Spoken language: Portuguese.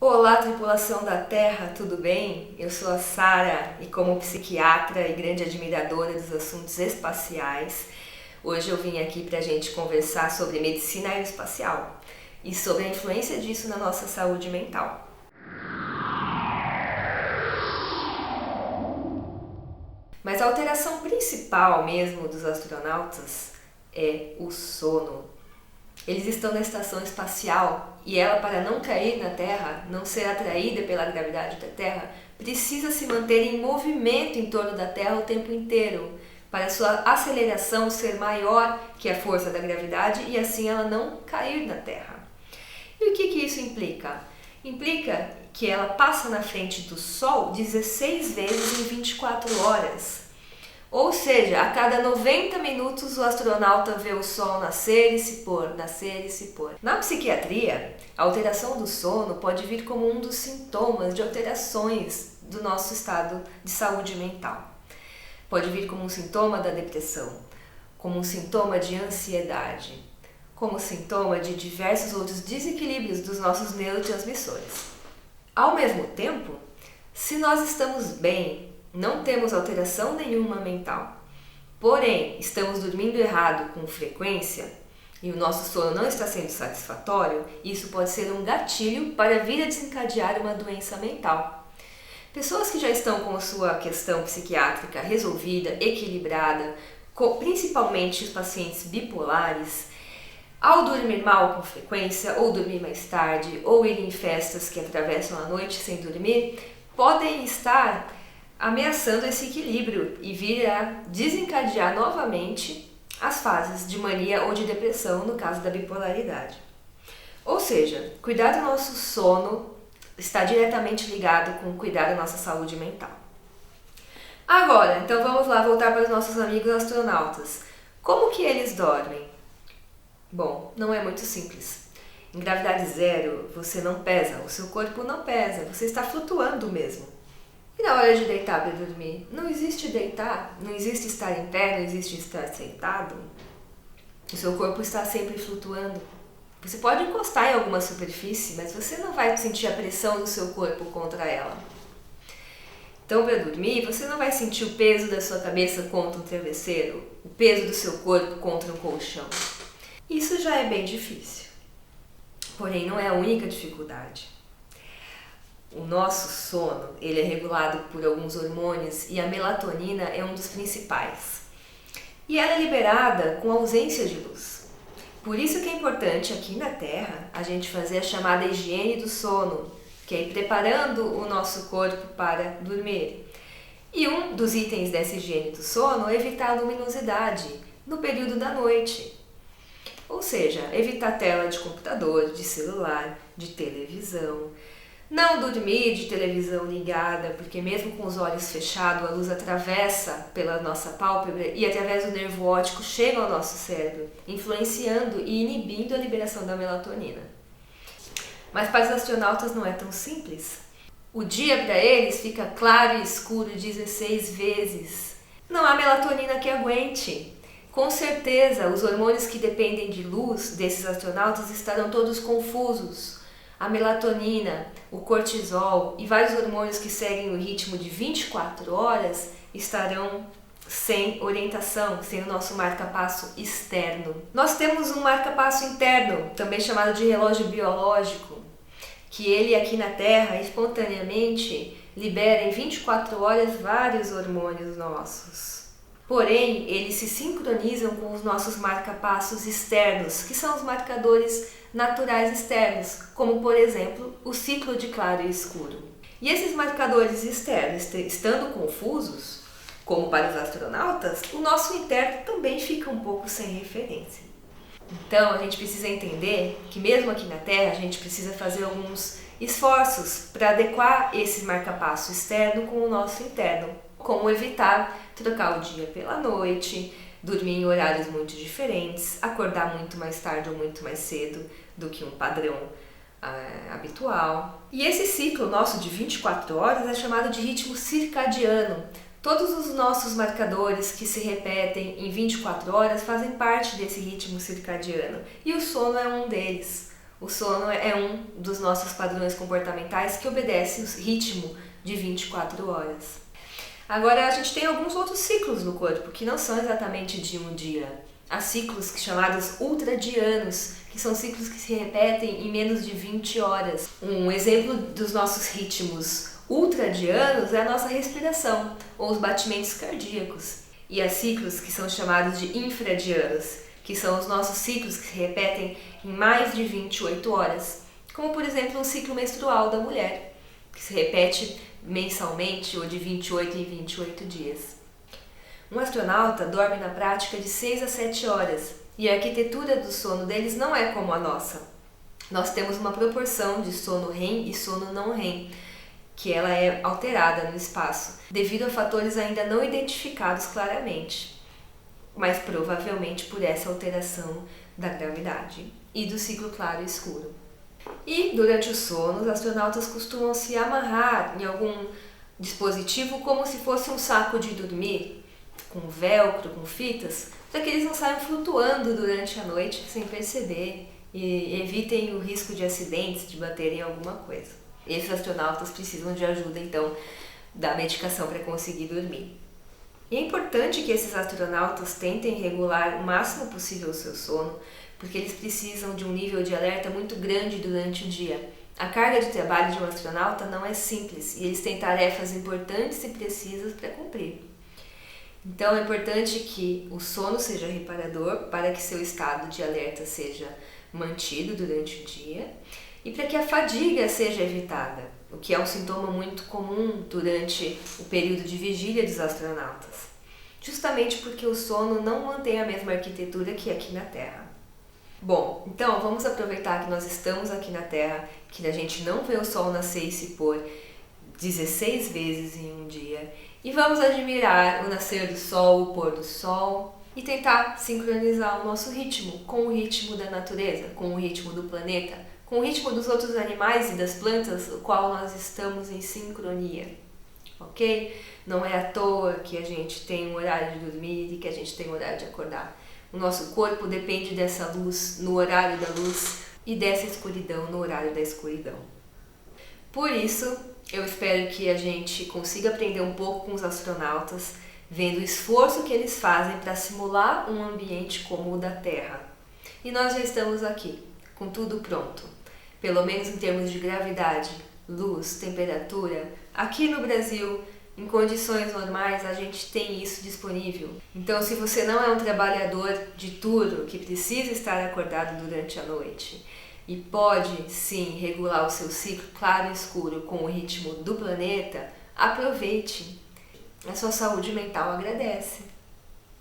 Olá, tripulação da Terra, tudo bem? Eu sou a Sara e como psiquiatra e grande admiradora dos assuntos espaciais, hoje eu vim aqui para a gente conversar sobre medicina aeroespacial e sobre a influência disso na nossa saúde mental. Mas a alteração principal mesmo dos astronautas é o sono. Eles estão na estação espacial e ela, para não cair na Terra, não ser atraída pela gravidade da Terra, precisa se manter em movimento em torno da Terra o tempo inteiro, para sua aceleração ser maior que a força da gravidade e assim ela não cair na Terra. E o que isso implica? Implica que ela passa na frente do Sol 16 vezes em 24 horas. Ou seja, a cada 90 minutos o astronauta vê o Sol nascer e se pôr, nascer e se pôr. Na psiquiatria, a alteração do sono pode vir como um dos sintomas de alterações do nosso estado de saúde mental. Pode vir como um sintoma da depressão, como um sintoma de ansiedade, como sintoma de diversos outros desequilíbrios dos nossos neurotransmissores. Ao mesmo tempo, se nós estamos bem, não temos alteração nenhuma mental, porém estamos dormindo errado com frequência e o nosso sono não está sendo satisfatório, isso pode ser um gatilho para vir a desencadear uma doença mental. Pessoas que já estão com a sua questão psiquiátrica resolvida, equilibrada, principalmente os pacientes bipolares, ao dormir mal com frequência, ou dormir mais tarde, ou ir em festas que atravessam a noite sem dormir, podem estar ameaçando esse equilíbrio e vir a desencadear novamente as fases de mania ou de depressão, no caso da bipolaridade. Ou seja, cuidar do nosso sono está diretamente ligado com cuidar da nossa saúde mental. Agora, então vamos lá voltar para os nossos amigos astronautas. Como que eles dormem? Bom, não é muito simples. Em gravidade zero, você não pesa, o seu corpo não pesa, você está flutuando mesmo. E na hora de deitar para dormir? Não existe deitar, não existe estar em pé, não existe estar sentado. O seu corpo está sempre flutuando. Você pode encostar em alguma superfície, mas você não vai sentir a pressão do seu corpo contra ela. Então, para dormir, você não vai sentir o peso da sua cabeça contra um travesseiro, o peso do seu corpo contra um colchão. Isso já é bem difícil. Porém, não é a única dificuldade. O nosso sono, ele é regulado por alguns hormônios e a melatonina é um dos principais. E ela é liberada com ausência de luz. Por isso que é importante aqui na Terra a gente fazer a chamada higiene do sono, que é ir preparando o nosso corpo para dormir. E um dos itens dessa higiene do sono é evitar a luminosidade no período da noite. Ou seja, evitar tela de computador, de celular, de televisão. Não dormir de televisão ligada, porque mesmo com os olhos fechados, a luz atravessa pela nossa pálpebra e através do nervo óptico chega ao nosso cérebro, influenciando e inibindo a liberação da melatonina. Mas para os astronautas não é tão simples. O dia para eles fica claro e escuro 16 vezes. Não há melatonina que aguente. Com certeza, os hormônios que dependem de luz desses astronautas estarão todos confusos. A melatonina, o cortisol e vários hormônios que seguem o ritmo de 24 horas estarão sem orientação, sem o nosso marca-passo externo. Nós temos um marca-passo interno, também chamado de relógio biológico, que ele aqui na Terra espontaneamente libera em 24 horas vários hormônios nossos. Porém, eles se sincronizam com os nossos marca-passos externos, que são os marcadores naturais externos, como por exemplo o ciclo de claro e escuro. E esses marcadores externos, estando confusos, como para os astronautas, o nosso interno também fica um pouco sem referência. Então a gente precisa entender que mesmo aqui na Terra a gente precisa fazer alguns esforços para adequar esse marca-passo externo com o nosso interno, como evitar trocar o dia pela noite, dormir em horários muito diferentes, acordar muito mais tarde ou muito mais cedo do que um padrão habitual. E esse ciclo nosso de 24 horas é chamado de ritmo circadiano. Todos os nossos marcadores que se repetem em 24 horas fazem parte desse ritmo circadiano e o sono é um deles. O sono é um dos nossos padrões comportamentais que obedece o ritmo de 24 horas. Agora, a gente tem alguns outros ciclos no corpo que não são exatamente de um dia. Há ciclos chamados ultradianos, que são ciclos que se repetem em menos de 20 horas. Um exemplo dos nossos ritmos ultradianos é a nossa respiração, ou os batimentos cardíacos. E há ciclos que são chamados de infradianos, que são os nossos ciclos que se repetem em mais de 28 horas, como por exemplo um ciclo menstrual da mulher, que se repete mensalmente ou de 28 em 28 dias. Um astronauta dorme na prática de 6 a 7 horas e a arquitetura do sono deles não é como a nossa. Nós temos uma proporção de sono REM e sono não REM, que ela é alterada no espaço, devido a fatores ainda não identificados claramente, mas provavelmente por essa alteração da gravidade e do ciclo claro e escuro. E durante o sono, os astronautas costumam se amarrar em algum dispositivo como se fosse um saco de dormir, com velcro, com fitas, para que eles não saiam flutuando durante a noite sem perceber e evitem o risco de acidentes, de baterem em alguma coisa. Esses astronautas precisam de ajuda, então, da medicação para conseguir dormir. E é importante que esses astronautas tentem regular o máximo possível o seu sono, porque eles precisam de um nível de alerta muito grande durante o dia. A carga de trabalho de um astronauta não é simples e eles têm tarefas importantes e precisas para cumprir. Então é importante que o sono seja reparador para que seu estado de alerta seja mantido durante o dia e para que a fadiga seja evitada, o que é um sintoma muito comum durante o período de vigília dos astronautas, justamente porque o sono não mantém a mesma arquitetura que aqui na Terra. Bom, então vamos aproveitar que nós estamos aqui na Terra, que a gente não vê o Sol nascer e se pôr 16 vezes em um dia, e vamos admirar o nascer do Sol, o pôr do Sol, e tentar sincronizar o nosso ritmo com o ritmo da natureza, com o ritmo do planeta, com o ritmo dos outros animais e das plantas, o qual nós estamos em sincronia, ok? Não é à toa que a gente tem um horário de dormir e que a gente tem um horário de acordar. O nosso corpo depende dessa luz no horário da luz e dessa escuridão no horário da escuridão. Por isso, eu espero que a gente consiga aprender um pouco com os astronautas, vendo o esforço que eles fazem para simular um ambiente como o da Terra. E nós já estamos aqui, com tudo pronto. Pelo menos em termos de gravidade, luz, temperatura. Aqui no Brasil, em condições normais, a gente tem isso disponível. Então, se você não é um trabalhador de turno que precisa estar acordado durante a noite e pode, sim, regular o seu ciclo claro e escuro com o ritmo do planeta, aproveite. A sua saúde mental agradece.